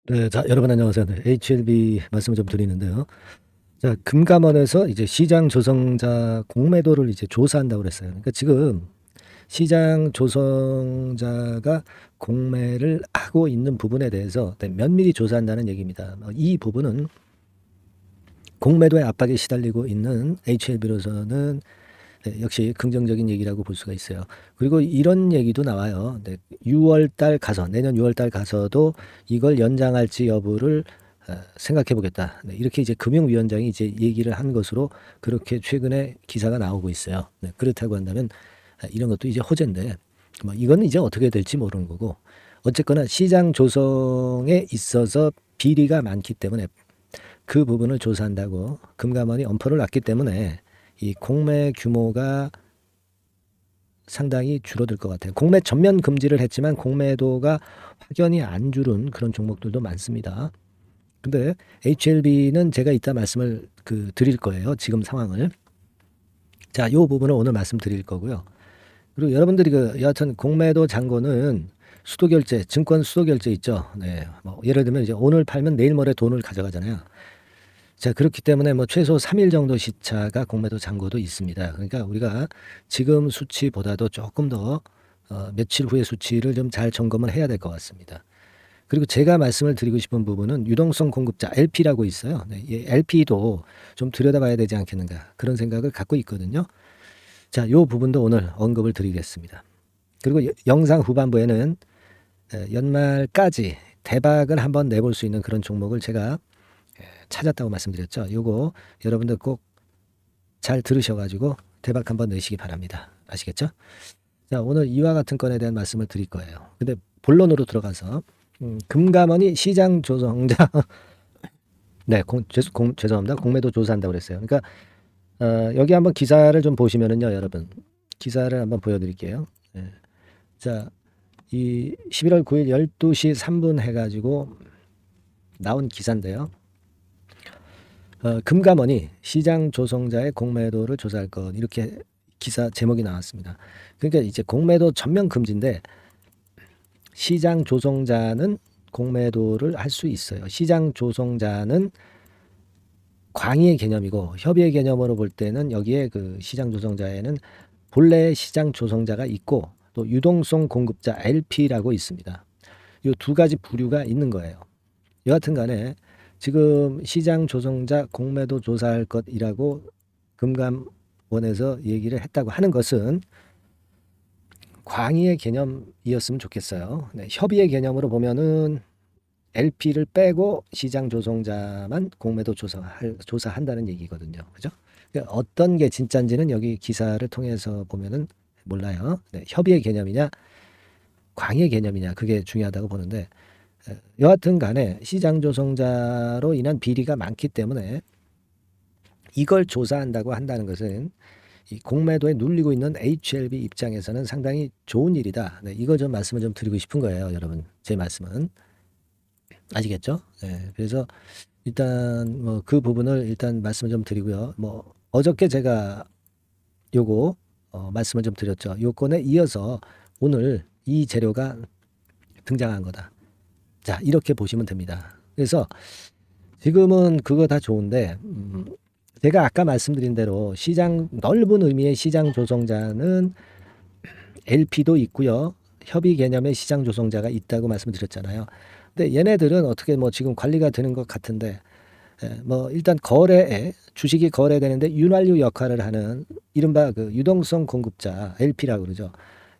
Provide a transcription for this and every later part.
네. 자, 여러분 안녕하세요. 네. HLB 말씀을 좀 드리는데요. 자, 금감원에서 이제 시장 조성자 공매도를 이제 조사한다고 그랬어요. 그러니까 지금 시장 조성자가 공매를 하고 있는 부분에 대해서 면밀히 조사한다는 얘기입니다. 이 부분은 공매도의 압박에 시달리고 있는 HLB로서는 역시 긍정적인 얘기라고 볼 수가 있어요. 그리고 이런 얘기도 나와요. 6월 달 가서, 내년 6월 달 가서도 이걸 연장할지 여부를 생각해 보겠다. 이렇게 이제 금융위원장이 이제 얘기를 한 것으로 그렇게 최근에 기사가 나오고 있어요. 그렇다고 한다면 이런 것도 이제 호재인데, 뭐 이건 이제 어떻게 될지 모르는 거고, 어쨌거나 시장 조성에 있어서 비리가 많기 때문에 그 부분을 조사한다고 금감원이 엄포를 놨기 때문에 이 공매 규모가 상당히 줄어들 것 같아요. 공매 전면 금지를 했지만 공매도가 확연히 안 줄은 그런 종목들도 많습니다. 근데 HLB는 제가 이따 말씀을 드릴 거예요. 지금 상황을. 자, 요 부분을 오늘 말씀드릴 거고요. 그리고 여러분들이 여하튼 공매도 잔고는 수도 결제, 증권 수도 결제 있죠. 네. 뭐 예를 들면 이제 오늘 팔면 내일 모레 돈을 가져가잖아요. 자, 그렇기 때문에 뭐 최소 3일 정도 시차가 공매도 잔고도 있습니다. 그러니까 우리가 지금 수치보다도 조금 더 며칠 후의 수치를 좀 잘 점검을 해야 될 것 같습니다. 그리고 제가 말씀을 드리고 싶은 부분은 유동성 공급자 LP라고 있어요. 네, 이 LP도 좀 들여다봐야 되지 않겠는가 그런 생각을 갖고 있거든요. 자, 요 부분도 오늘 언급을 드리겠습니다. 그리고 영상 후반부에는 연말까지 대박을 한번 내볼 수 있는 그런 종목을 제가 찾았다고 말씀드렸죠. 요거 여러분들 꼭 잘 들으셔가지고 대박 한번 내시기 바랍니다. 아시겠죠? 자, 오늘 이와 같은 건에 대한 말씀을 드릴 거예요. 근데 본론으로 들어가서 금감원이 시장 조성자 네, 죄송합니다. 공매도 조사한다고 그랬어요. 그러니까 여기 한번 기사를 좀 보시면은요, 여러분. 기사를 한번 보여드릴게요. 네. 자, 이 11월 9일 12시 3분 해가지고 나온 기사인데요. 금감원이 시장 조성자의 공매도를 조사할 것 이렇게 기사 제목이 나왔습니다. 그러니까 이제 공매도 전면 금지인데 시장 조성자는 공매도를 할 수 있어요. 시장 조성자는 광의의 개념이고 협의의 개념으로 볼 때는 여기에 그 시장 조성자에는 본래의 시장 조성자가 있고 또 유동성 공급자 LP라고 있습니다. 이 두 가지 부류가 있는 거예요. 여하튼 간에 지금 시장 조성자 공매도 조사할 것이라고 금감원에서 얘기를 했다고 하는 것은 광의의 개념이었으면 좋겠어요. 네, 협의의 개념으로 보면은 LP를 빼고 시장 조성자만 공매도 조사한다는 얘기거든요. 그죠? 그러니까 어떤 게 진짜인지는 여기 기사를 통해서 보면은 몰라요. 네, 협의의 개념이냐, 광의의 개념이냐, 그게 중요하다고 보는데, 여하튼 간에 시장 조성자로 인한 비리가 많기 때문에 이걸 조사한다고 한다는 것은 이 공매도에 눌리고 있는 HLB 입장에서는 상당히 좋은 일이다. 네, 이거 좀 말씀을 좀 드리고 싶은 거예요, 여러분. 제 말씀은. 아시겠죠? 네, 그래서 일단 뭐 그 부분을 일단 말씀을 좀 드리고요. 뭐 어저께 제가 요거 말씀을 좀 드렸죠. 요건에 이어서 오늘 이 재료가 등장한 거다. 자, 이렇게 보시면 됩니다. 그래서 지금은 그거 다 좋은데 제가 아까 말씀드린 대로 시장 넓은 의미의 시장 조성자는 LP도 있고요. 협의 개념의 시장 조성자가 있다고 말씀드렸잖아요. 근데 얘네들은 어떻게 뭐 지금 관리가 되는 것 같은데 뭐 일단 거래에 주식이 거래되는데 윤활유 역할을 하는 이른바 그 유동성 공급자 LP라고 그러죠.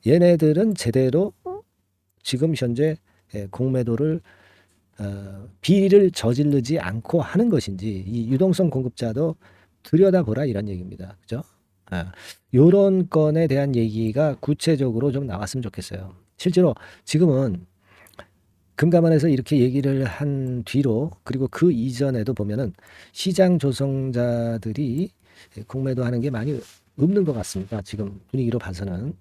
얘네들은 제대로 지금 현재 공매도를 비리를 저지르지 않고 하는 것인지 이 유동성 공급자도 들여다보라 이런 얘기입니다. 그죠? 요런 건에 대한 얘기가 구체적으로 좀 나왔으면 좋겠어요. 실제로 지금은 금감원에서 이렇게 얘기를 한 뒤로 그리고 그 이전에도 보면은 시장 조성자들이 공매도 하는 게 많이 없는 것 같습니다. 지금 분위기로 봐서는.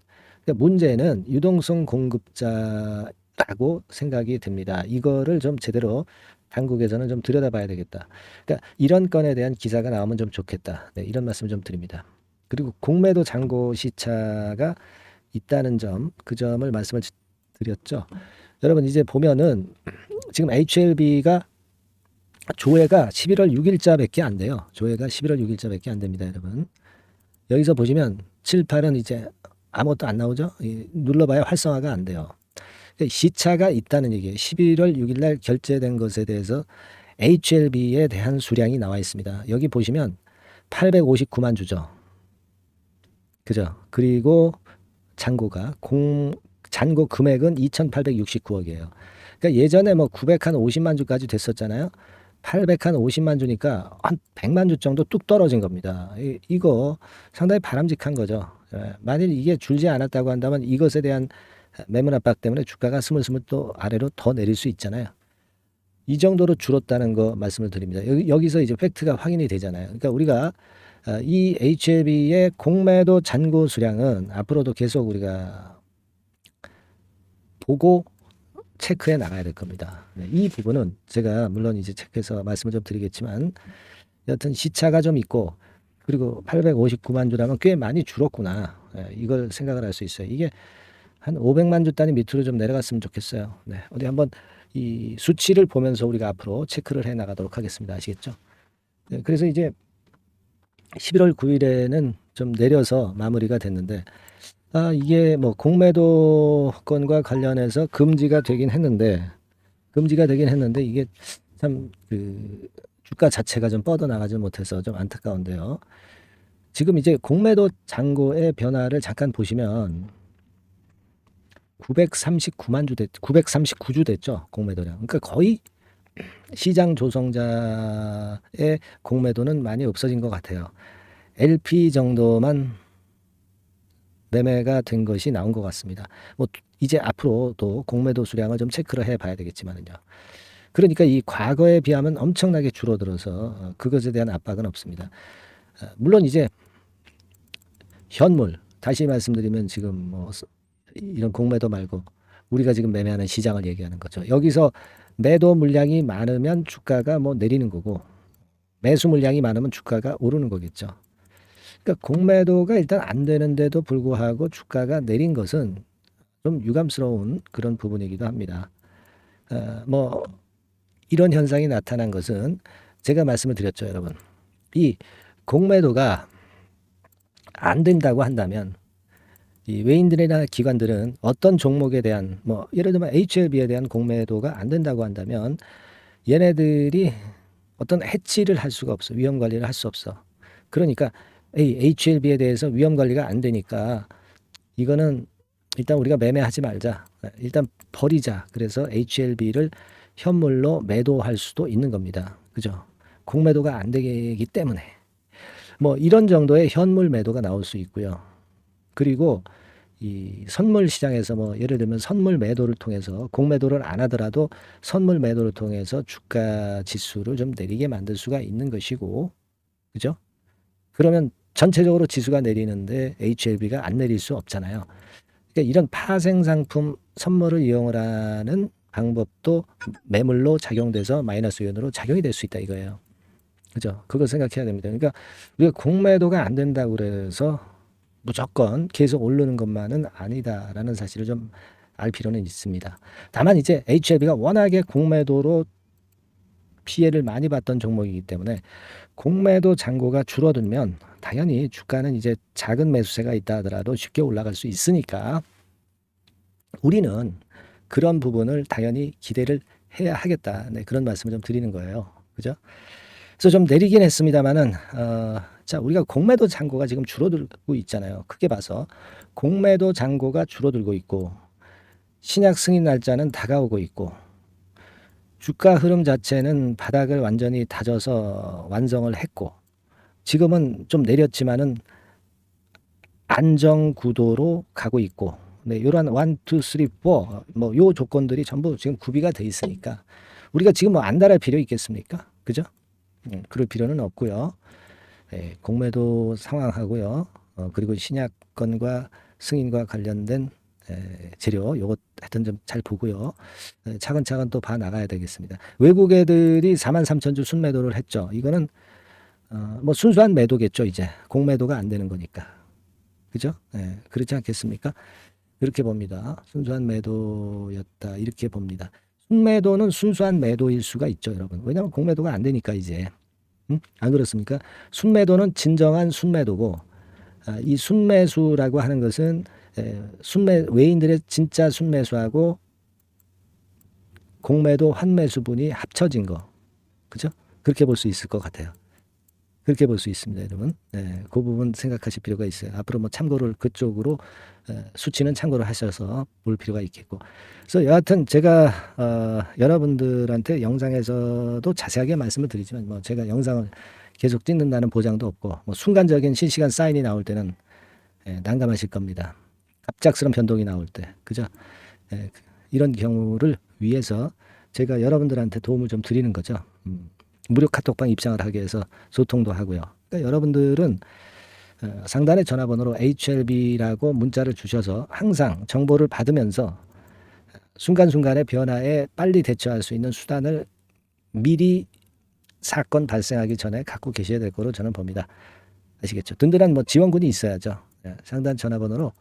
그러니까 문제는 유동성 공급자라고 생각이 듭니다. 이거를 좀 제대로 당국에서는 좀 들여다봐야 되겠다. 그러니까 이런 건에 대한 기사가 나오면 좀 좋겠다. 네, 이런 말씀 좀 드립니다. 그리고 공매도 잔고 시차가 있다는 점, 그 점을 말씀을 드렸죠. 여러분 이제 보면은 지금 HLB가 조회가 11월 6일자밖에 안 돼요. 조회가 11월 6일자밖에 안 됩니다, 여러분. 여기서 보시면 7, 8은 이제 아무것도 안 나오죠. 눌러봐야 활성화가 안 돼요. 시차가 있다는 얘기예요. 11월 6일 날 결제된 것에 대해서 HLB에 대한 수량이 나와 있습니다. 여기 보시면 859만 주죠. 그죠? 그리고 잔고 금액은 2,869억이에요. 그러니까 예전에 뭐 950만 주까지 됐었잖아요. 850만 주니까 한 100만 주 정도 뚝 떨어진 겁니다. 이거 상당히 바람직한 거죠. 만일 이게 줄지 않았다고 한다면 이것에 대한 매물 압박 때문에 주가가 스물스물 또 아래로 더 내릴 수 있잖아요. 이 정도로 줄었다는 거 말씀을 드립니다. 여기서 이제 팩트가 확인이 되잖아요. 그러니까 우리가 이 HLB의 공매도 잔고 수량은 앞으로도 계속 우리가 보고 체크해 나가야 될 겁니다. 이 부분은 제가 물론 이제 체크해서 말씀을 좀 드리겠지만 여튼 시차가 좀 있고 그리고 859만 주라면 꽤 많이 줄었구나. 이걸 생각을 할 수 있어요. 이게 한 500만 주 단위 밑으로 좀 내려갔으면 좋겠어요. 네, 어디 한번 이 수치를 보면서 우리가 앞으로 체크를 해 나가도록 하겠습니다. 아시겠죠? 네, 그래서 이제 11월 9일에는 좀 내려서 마무리가 됐는데 이게 뭐 공매도 건과 관련해서 금지가 되긴 했는데 이게 참 그 주가 자체가 좀 뻗어나가지 못해서 좀 안타까운데요. 지금 이제 공매도 잔고의 변화를 잠깐 보시면 939주 됐죠. 공매도량. 그러니까 거의 시장 조성자의 공매도는 많이 없어진 것 같아요. LP 정도만 매매가 된 것이 나온 것 같습니다. 뭐 이제 앞으로도 공매도 수량을 좀 체크를 해봐야 되겠지만요. 그러니까 이 과거에 비하면 엄청나게 줄어들어서 그것에 대한 압박은 없습니다. 물론 이제 현물 다시 말씀드리면 지금 뭐 이런 공매도 말고 우리가 지금 매매하는 시장을 얘기하는 거죠. 여기서 매도 물량이 많으면 주가가 뭐 내리는 거고 매수 물량이 많으면 주가가 오르는 거겠죠. 그러니까 공매도가 일단 안 되는데도 불구하고 주가가 내린 것은 좀 유감스러운 그런 부분이기도 합니다. 뭐 이런 현상이 나타난 것은 제가 말씀을 드렸죠, 여러분. 이 공매도가 안 된다고 한다면 이 외인들이나 기관들은 어떤 종목에 대한 뭐 예를 들면 HLB에 대한 공매도가 안 된다고 한다면 얘네들이 어떤 해치를 할 수가 없어. 위험 관리를 할 수 없어. 그러니까 HLB에 대해서 위험 관리가 안 되니까 이거는 일단 우리가 매매하지 말자. 일단 버리자. 그래서 HLB를 현물로 매도할 수도 있는 겁니다. 그죠? 공매도가 안 되기 때문에. 뭐 이런 정도의 현물 매도가 나올 수 있고요. 그리고 이 선물 시장에서 뭐 예를 들면 선물 매도를 통해서 공매도를 안 하더라도 선물 매도를 통해서 주가 지수를 좀 내리게 만들 수가 있는 것이고, 그죠? 그러면 전체적으로 지수가 내리는데 HLB가 안 내릴 수 없잖아요. 그러니까 이런 파생 상품 선물을 이용을 하는 방법도 매물로 작용돼서 마이너스 요인으로 작용이 될 수 있다 이거예요. 그죠? 그걸 생각해야 됩니다. 그러니까 우리가 공매도가 안 된다고 그래서 무조건 계속 오르는 것만은 아니다라는 사실을 좀 알 필요는 있습니다. 다만 이제 HLB가 워낙에 공매도로 피해를 많이 봤던 종목이기 때문에 공매도 잔고가 줄어들면 당연히 주가는 이제 작은 매수세가 있다 하더라도 쉽게 올라갈 수 있으니까 우리는 그런 부분을 당연히 기대를 해야 하겠다. 네, 그런 말씀을 좀 드리는 거예요. 그죠? 그래서 좀 내리긴 했습니다만은 자, 우리가 공매도 잔고가 지금 줄어들고 있잖아요. 크게 봐서 공매도 잔고가 줄어들고 있고 신약 승인 날짜는 다가오고 있고 주가 흐름 자체는 바닥을 완전히 다져서 완성을 했고 지금은 좀 내렸지만은 안정 구도로 가고 있고 네, 이런 1, 2, 3, 4 뭐 요 조건들이 전부 지금 구비가 돼 있으니까 우리가 지금 뭐 안달할 필요 있겠습니까? 그죠? 그럴 필요는 없고요. 예, 공매도 상황하고요. 그리고 신약건과 승인과 관련된 재료 요것 하여튼 좀 잘 보고요. 차근차근 또 봐 나가야 되겠습니다. 외국 애들이 43,000주 순매도를 했죠. 이거는 뭐 순수한 매도겠죠. 이제 공매도가 안 되는 거니까. 그죠? 그렇지 않겠습니까? 이렇게 봅니다. 순수한 매도였다. 이렇게 봅니다. 순매도는 순수한 매도일 수가 있죠, 여러분. 왜냐하면 공매도가 안 되니까 이제. 안 그렇습니까? 순매도는 진정한 순매도고, 이 순매수라고 하는 것은 외인들의 진짜 순매수하고 공매도 환매수분이 합쳐진 거, 그죠? 그렇게 볼 수 있을 것 같아요. 그렇게 볼 수 있습니다, 여러분. 네, 그 부분 생각하실 필요가 있어요. 앞으로 뭐 참고를 그쪽으로 수치는 참고를 하셔서 볼 필요가 있겠고. 그래서 여하튼 제가 여러분들한테 영상에서도 자세하게 말씀을 드리지만 뭐 제가 영상을 계속 찍는다는 보장도 없고 뭐 순간적인 실시간 사인이 나올 때는 난감하실 겁니다. 갑작스러운 변동이 나올 때, 그죠? 이런 경우를 위해서 제가 여러분들한테 도움을 좀 드리는 거죠. 무료 카톡방 입장을 하게 해서 소통도 하고요. 그러니까 여러분들은 상단의 전화번호로 HLB라고 문자를 주셔서 항상 정보를 받으면서 순간순간의 변화에 빨리 대처할 수 있는 수단을 미리 사건 발생하기 전에 갖고 계셔야 될 거로 저는 봅니다. 아시겠죠? 든든한 뭐 지원군이 있어야죠. 상단 전화번호로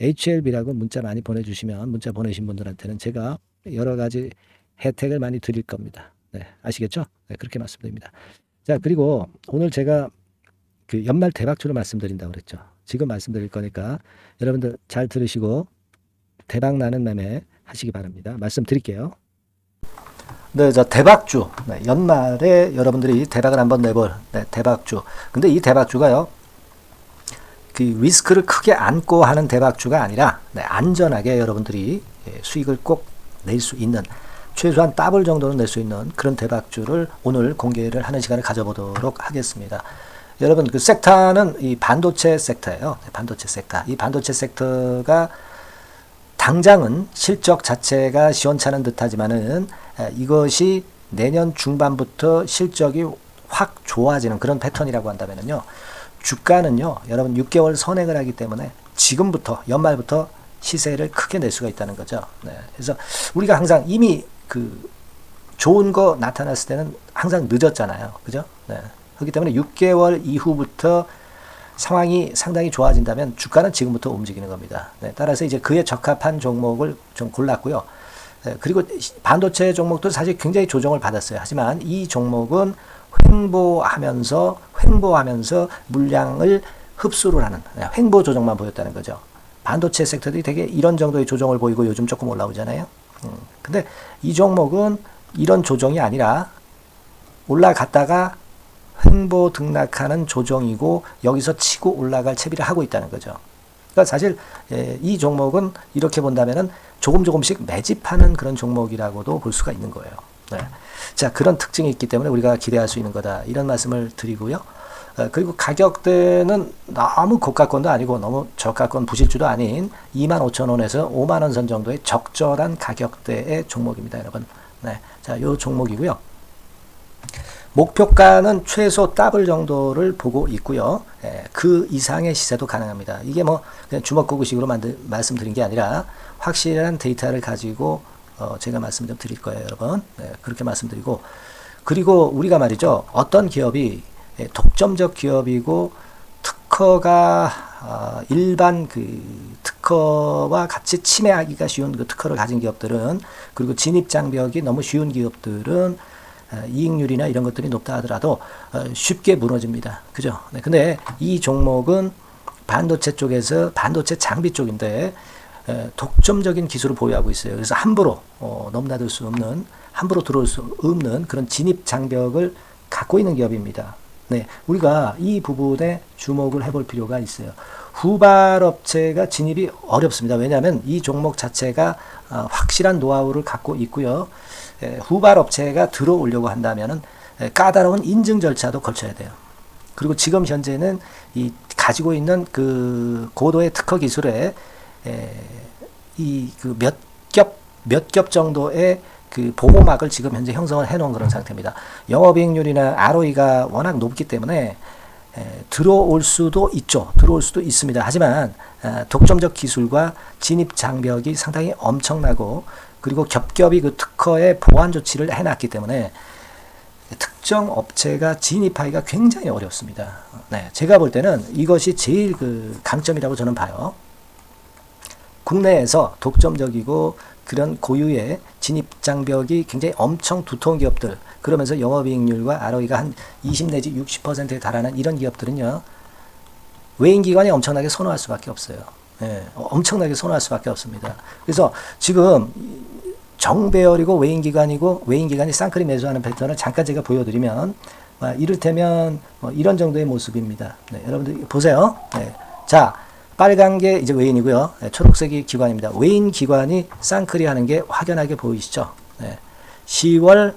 HLB라고 문자 많이 보내주시면 문자 보내신 분들한테는 제가 여러 가지 혜택을 많이 드릴 겁니다. 네, 아시겠죠? 네, 그렇게 말씀드립니다. 자, 그리고 오늘 제가 그 연말 대박주를 말씀드린다고 그랬죠. 지금 말씀드릴 거니까 여러분들 잘 들으시고 대박 나는 매매 하시기 바랍니다. 말씀드릴게요. 네, 저 대박주. 네, 연말에 여러분들이 대박을 한번 내볼 대박주. 근데 이 대박주가요. 그 리스크를 크게 안고 하는 대박주가 아니라 안전하게 여러분들이 수익을 꼭 낼 수 있는 최소한 더블 정도는 낼 수 있는 그런 대박주를 오늘 공개를 하는 시간을 가져보도록 하겠습니다. 여러분 그 섹터는 이 반도체 섹터예요. 반도체 섹터. 이 반도체 섹터가 당장은 실적 자체가 시원찮은 듯하지만은 이것이 내년 중반부터 실적이 확 좋아지는 그런 패턴이라고 한다면요. 주가는요, 여러분 6개월 선행을 하기 때문에 지금부터 연말부터 시세를 크게 낼 수가 있다는 거죠. 네. 그래서 우리가 항상 이미 그 좋은 거 나타났을 때는 항상 늦었잖아요. 그죠? 네. 그렇기 때문에 6개월 이후부터 상황이 상당히 좋아진다면 주가는 지금부터 움직이는 겁니다. 네. 따라서 이제 그에 적합한 종목을 좀 골랐고요. 네. 그리고 반도체 종목도 사실 굉장히 조정을 받았어요. 하지만 이 종목은 횡보하면서 물량을 흡수를 하는 횡보 조정만 보였다는 거죠. 반도체 섹터들이 되게 이런 정도의 조정을 보이고 요즘 조금 올라오잖아요. 근데 이 종목은 이런 조정이 아니라 올라갔다가 횡보 등락하는 조정이고 여기서 치고 올라갈 채비를 하고 있다는 거죠. 그러니까 사실 이 종목은 이렇게 본다면은 조금씩 매집하는 그런 종목이라고도 볼 수가 있는 거예요. 네. 자, 그런 특징이 있기 때문에 우리가 기대할 수 있는 거다. 이런 말씀을 드리고요. 그리고 가격대는 너무 고가권도 아니고 너무 저가권 부실주도 아닌 25,000원에서 5만원 선 정도의 적절한 가격대의 종목입니다, 여러분. 네. 자, 요 종목이고요. 목표가는 최소 더블 정도를 보고 있고요. 그 이상의 시세도 가능합니다. 이게 뭐 그냥 주먹구구식으로 말씀드린 게 아니라 확실한 데이터를 가지고 제가 말씀 좀 드릴 거예요, 여러분. 네, 그렇게 말씀드리고, 그리고 우리가 말이죠, 어떤 기업이 독점적 기업이고 특허가 일반 그 특허와 같이 침해하기가 쉬운 그 특허를 가진 기업들은, 그리고 진입 장벽이 너무 쉬운 기업들은 이익률이나 이런 것들이 높다 하더라도 쉽게 무너집니다. 그죠? 네, 근데 이 종목은 반도체 쪽에서 반도체 장비 쪽인데 독점적인 기술을 보유하고 있어요. 그래서 함부로 넘나들 수 없는, 함부로 들어올 수 없는 그런 진입 장벽을 갖고 있는 기업입니다. 네, 우리가 이 부분에 주목을 해볼 필요가 있어요. 후발업체가 진입이 어렵습니다. 왜냐하면 이 종목 자체가 확실한 노하우를 갖고 있고요. 후발업체가 들어오려고 한다면은 까다로운 인증 절차도 거쳐야 돼요. 그리고 지금 현재는 이 가지고 있는 그 고도의 특허 기술에 이 그 몇 겹 정도의 그 보호막을 지금 현재 형성을 해놓은 그런 상태입니다. 영업이익률이나 ROE가 워낙 높기 때문에 들어올 수도 있죠. 들어올 수도 있습니다. 하지만 독점적 기술과 진입 장벽이 상당히 엄청나고, 그리고 겹겹이 그 특허의 보완 조치를 해놨기 때문에 특정 업체가 진입하기가 굉장히 어렵습니다. 네, 제가 볼 때는 이것이 제일 그 강점이라고 저는 봐요. 국내에서 독점적이고 그런 고유의 진입 장벽이 굉장히 엄청 두터운 기업들, 그러면서 영업이익률과 ROE가 한 20 내지 60%에 달하는 이런 기업들은요, 외인기관이 엄청나게 선호할 수밖에 없어요. 예, 엄청나게 선호할 수밖에 없습니다. 그래서 지금 정배열이고 외인기관이 쌍끌이 매수하는 패턴을 잠깐 제가 보여드리면, 이를테면 이런 정도의 모습입니다. 네, 여러분들 보세요. 네, 자, 빨간 게 이제 외인이고요. 네, 초록색이 기관입니다. 외인 기관이 쌍끌이 하는 게 확연하게 보이시죠? 네, 10월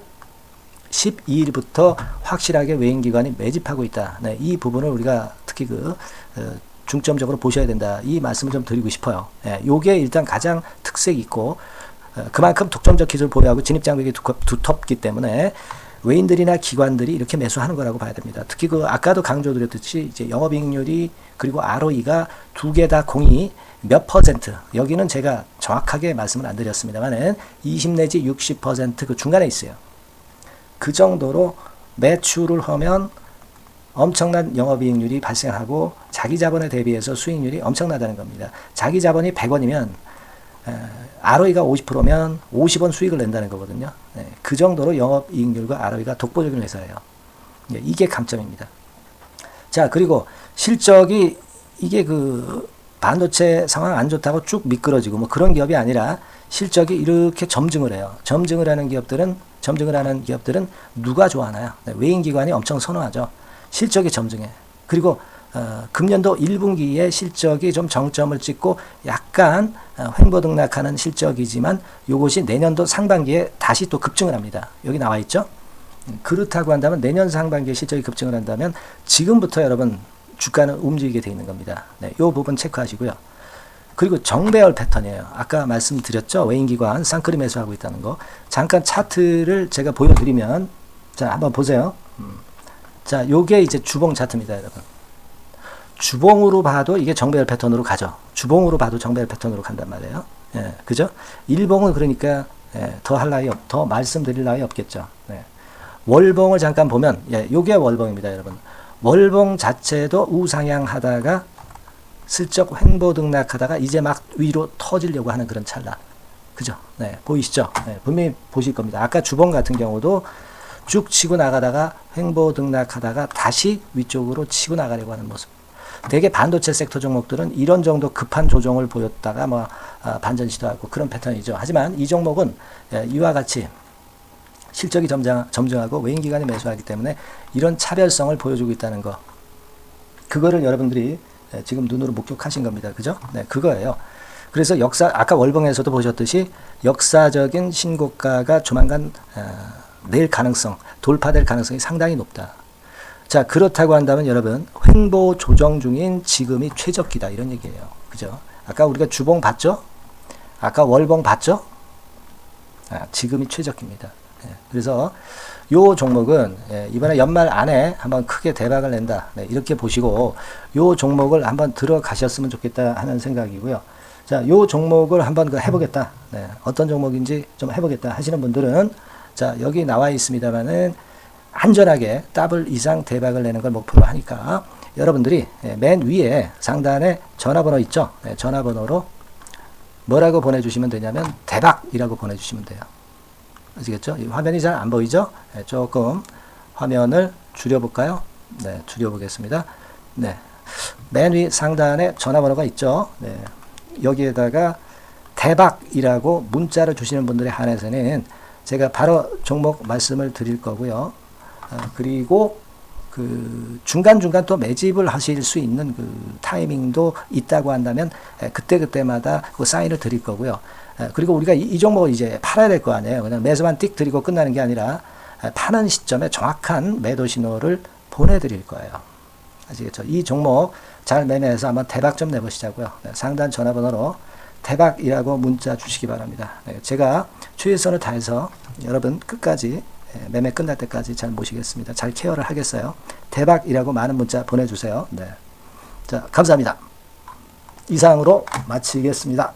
12일부터 확실하게 외인 기관이 매집하고 있다. 네, 이 부분을 우리가 특히 중점적으로 보셔야 된다. 이 말씀을 좀 드리고 싶어요. 네, 요게 일단 가장 특색이 있고, 그만큼 독점적 기술을 보유하고 진입장벽이 두텁기 때문에 외인들이나 기관들이 이렇게 매수하는 거라고 봐야 됩니다. 특히 아까도 강조드렸듯이 이제 영업이익률이 그리고 ROE가 두 개 다 공이 몇 퍼센트, 여기는 제가 정확하게 말씀을 안 드렸습니다만은 20 내지 60% 그 중간에 있어요. 그 정도로 매출을 하면 엄청난 영업이익률이 발생하고 자기 자본에 대비해서 수익률이 엄청나다는 겁니다. 자기 자본이 100원이면 ROE가 50%면 50원 수익을 낸다는 거거든요. 네, 그 정도로 영업이익률과 ROE가 독보적인 회사예요. 네, 이게 강점입니다. 자, 그리고 실적이 이게 반도체 상황 안 좋다고 쭉 미끄러지고 뭐 그런 기업이 아니라 실적이 이렇게 점증을 해요. 점증을 하는 기업들은 누가 좋아하나요? 네, 외인기관이 엄청 선호하죠. 실적이 점증해. 그리고 금년도 1분기에 실적이 좀 정점을 찍고 약간 횡보등락하는 실적이지만 이것이 내년도 상반기에 다시 또 급증을 합니다. 여기 나와 있죠? 그렇다고 한다면 내년 상반기에 실적이 급증을 한다면 지금부터 여러분 주가는 움직이게 되어 있는 겁니다. 네, 이 부분 체크하시고요. 그리고 정배열 패턴이에요. 아까 말씀드렸죠? 외인기관 쌍끌이 매수하고 있다는 거. 잠깐 차트를 제가 보여드리면, 자, 한번 보세요. 자, 요게 이제 주봉 차트입니다, 여러분. 주봉으로 봐도 이게 정배열 패턴으로 가죠. 주봉으로 봐도 정배열 패턴으로 간단 말이에요. 예, 그죠? 일봉은 그러니까 더 말씀드릴 나위 없겠죠. 네. 월봉을 잠깐 보면, 요게 월봉입니다, 여러분. 월봉 자체도 우상향하다가 슬쩍 횡보등락하다가 이제 막 위로 터지려고 하는 그런 찰나. 그죠? 네, 보이시죠? 네, 분명히 보실 겁니다. 아까 주봉 같은 경우도 쭉 치고 나가다가 횡보등락하다가 다시 위쪽으로 치고 나가려고 하는 모습. 대개 반도체 섹터 종목들은 이런 정도 급한 조정을 보였다가 반전 시도하고 그런 패턴이죠. 하지만 이 종목은 이와 같이 실적이 점증하고 외인기관이 매수하기 때문에 이런 차별성을 보여주고 있다는 거. 그거를 여러분들이 지금 눈으로 목격하신 겁니다. 그죠? 네, 그거예요. 그래서 아까 월봉에서도 보셨듯이 역사적인 신고가가 조만간 돌파될 가능성이 상당히 높다. 자, 그렇다고 한다면 여러분, 횡보 조정 중인 지금이 최적기다. 이런 얘기예요. 그죠? 아까 우리가 주봉 봤죠? 아까 월봉 봤죠? 지금이 최적기입니다. 그래서 요 종목은 이번에 연말 안에 한번 크게 대박을 낸다. 네, 이렇게 보시고 요 종목을 한번 들어가셨으면 좋겠다 하는 생각이고요. 자, 요 종목을 한번 해보겠다. 네, 어떤 종목인지 좀 해보겠다 하시는 분들은 자, 여기 나와 있습니다만은 안전하게 더블 이상 대박을 내는 걸 목표로 하니까 여러분들이 맨 위에 상단에 전화번호 있죠? 네, 전화번호로 뭐라고 보내주시면 되냐면 대박이라고 보내주시면 돼요. 아시겠죠? 이 화면이 잘 안 보이죠? 네, 조금 화면을 줄여볼까요? 네, 줄여보겠습니다. 네, 맨 위 상단에 전화번호가 있죠? 네, 여기에다가 대박이라고 문자를 주시는 분들에 한해서는 제가 바로 종목 말씀을 드릴 거고요. 그리고 중간중간 또 매집을 하실 수 있는 타이밍도 있다고 한다면 그때마다 그 사인을 드릴 거고요. 그리고 우리가 이 종목을 이제 팔아야 될 거 아니에요. 그냥 매수만 띡 드리고 끝나는 게 아니라 파는 시점에 정확한 매도 신호를 보내드릴 거예요. 아시겠죠? 이 종목 잘 매매해서 한번 대박 좀 내보시자고요. 상단 전화번호로 대박이라고 문자 주시기 바랍니다. 제가 최선을 다해서 여러분 끝까지 매매 끝날 때까지 잘 모시겠습니다. 잘 케어를 하겠어요. 대박이라고 많은 문자 보내주세요. 네. 자, 감사합니다. 이상으로 마치겠습니다.